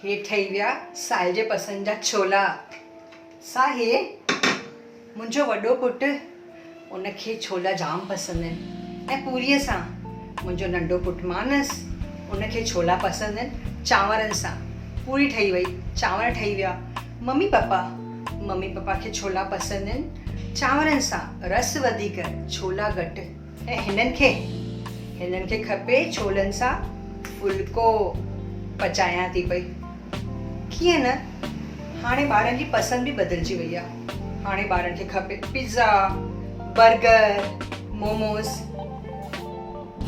हे ठही विया साहिल जे पसंदि जा छोला। साहिल, मुंहिंजो वॾो पुटु, उनखे छोला जाम पसंदि आहिनि। ऐं पूरीअ सां मुंहिंजो नंढो पुटु मानस, उनखे छोला पसंदि आहिनि चांवरनि सां। पूरी ठही वई, चांवर ठही विया। मम्मी पप्पा खे छोला पसंदि आहिनि चांवरनि सां, रस वधीक, छोला घटि। ऐं हिननि खे खपे छोलनि सां फुल्को। पचायां थी पई। कीअं न, हाणे ॿारनि जी पसंदि बि बदिलजी वई आहे। हाणे ॿारनि खे खपे पिज़्ज़ा, बर्गर, मोमोस।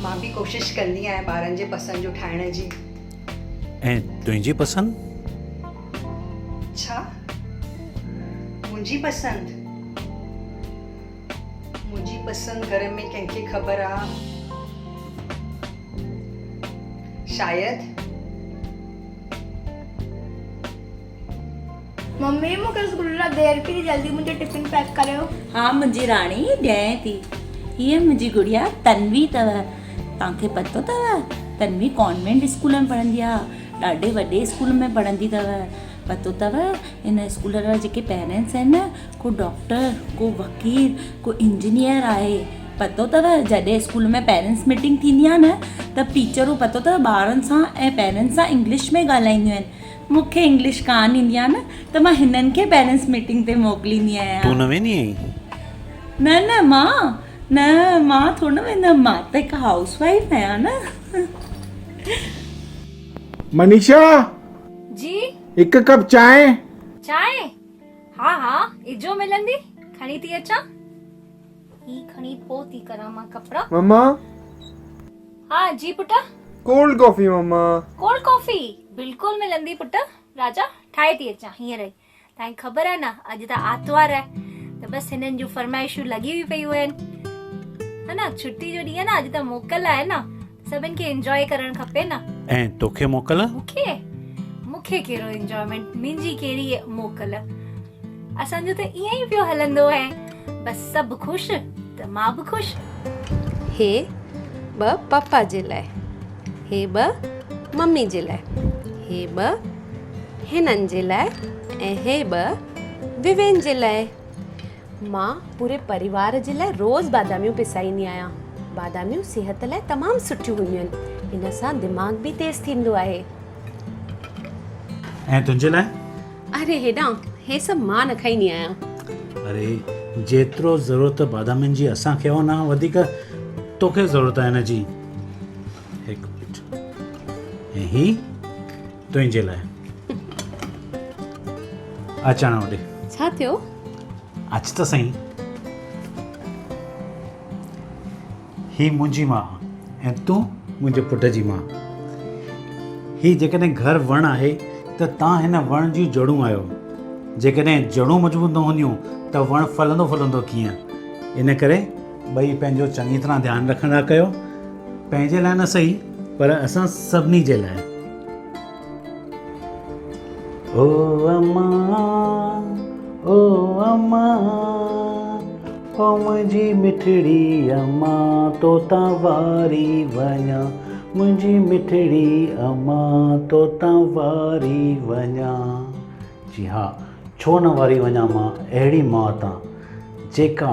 मां बि कोशिशि कंदी आहियां ॿारनि जे पसंदि जो ठाहिण जी। ऐं तुंहिंजी पसंदि? छा? मुंहिंजी पसंदि घर में कंहिंखे ख़बर आहे? शायदि। मम्मी मूंखे स्कूल लाइ देरि पई, जल्दी मुंहिंजो टिफिन पैक करियो। हाँ मुंहिंजी राणी, ॾियां थी। हीअ मुंहिंजी गुड़िया तन्वी अथव। तव्हांखे पतो अथव तन्वी कॉन्वेंट स्कूल में पढ़ंदी आहे, ॾाढे वॾे स्कूल में पढ़ंदी अथव। पतो अथव हिन स्कूल वारा जेके पेरेंट्स आहिनि न, को डॉक्टर, को वकील, को इंजीनियर आहे। पतो अथव जॾहिं स्कूल में पेरेंट्स मीटिंग थींदी आहे न, त टीचरूं पतो अथव ॿारनि सां ऐं पेरेंट्स सां इंग्लिश में ॻाल्हाईंदियूं आहिनि। मूंखे इंग्लिश कान ईंदी आहे न, त मां हिननि खे पेरेंट्स मीटिंग ते मोकिलींदी आहियां। तूं न वेंदी आहीं? मां थोड़ न वेंदमि, मां त हिकु हाउस वाइफ आहियां न। मनीषा जी, हिकु कप चांहि। चांहि? हाँ इजो मिलंदी, खणी थी अचां। ही खणी पोइ थी करां मां कपिड़ा। मम्मा हाँ जी पुटा। कोल्ड कॉफी मम्मा। कोल्ड कॉफी बिल्कुलु मिलंदी पुट। राजा ठाहे थी अचां हींअर ई। तव्हांखे ख़बर आहे न, अॼु त आर्तवार आहे, त बसि हिननि जूं फरमाइशूं लॻी पयूं आहिनि, है न। छुट्टी जो ॾींहुं आहे न, अॼु त मोकल आहे न, सभिनि खे एंजॉय करणु खपे न। ऐं तोखे मोकल? मूंखे कहिड़ो एंजॉयमेंट, मुंहिंजी कहिड़ी मोकल। असांजो त ईअं ई पियो हलंदो आहे, बसि सभु ख़ुशि त मां बि ख़ुशि। हे ॿ पप्पा जे लाइ, हे ॿ मम्मी जे लाइ, हे ॿ हिननि जे लाइ, ऐं हे ॿ विवेन जे लाइ। मां पूरे परिवार जे लाइ रोज़ बादामियूं पिसाईंदी आहियां। बादामियूं सिहत लाइ तमामु सुठियूं हूंदियूं आहिनि, हिन सां दिमाग़ बि तेज़ थींदो आहे। ऐं तुंहिंजे लाइ? अरे हेॾां, हे सभु मां न खाईंदी आहियां। अरे जेतिरो ज़रूरत बादामियुनि जी असांखे हो न, वधीक तोखे ज़रूरत आहे हिन जी। हिकु मिंट। ऐं ही तुंहिंजे लाइ। अचण होॾे। छा थियो? अच त सही। ही मुंहिंजी माउ ऐं तूं मुंहिंजे पुट जी माउ। ही जेकॾहिं घर वणु आहे त तव्हां हिन वण जी जड़ूं आहियो। जेकॾहिं जड़ूं मज़बूत न हूंदियूं त वणु फलंदो कीअं? इन करे ॿई पंहिंजो चङी तरह ध्यानु रखंदा कयो, पंहिंजे लाइ न सही पर असां सभिनी जे लाइ। ओ अम्मा, ओ अम्मा, ओ मुंहिंजी मिठड़ी अम्मा, तोता वारी वञा, मुंहिंजी मिठड़ी अम्मा, तोता वारी वञा। जी हा, छो न वारी वञा मां अहिड़ी माउ तां, जेका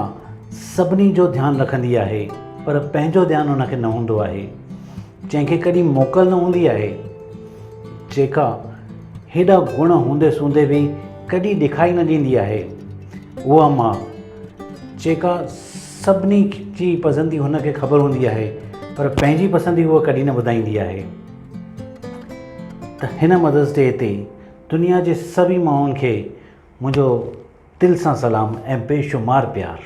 सभिनी जो ध्यानु रखंदी आहे पर पंहिंजो ध्यानु हुनखे न हूंदो आहे, जंहिंखे कॾहिं मोकल न हूंदी आहे, जेका हेॾा गुण हूंदे सूंदे बि कॾहिं ॾेखारी न ॾींदी आहे। उहा माउ जेका सभिनी जी पसंदी हुनखे ख़बर हूंदी आहे पर पंहिंजी पसंदी उहा कॾहिं न ॿुधाईंदी आहे। त हिन मदर्स डे ते दुनिया जे सभी माउनि खे मुंहिंजो दिलि सां सलाम ऐं बेशुमार प्यार।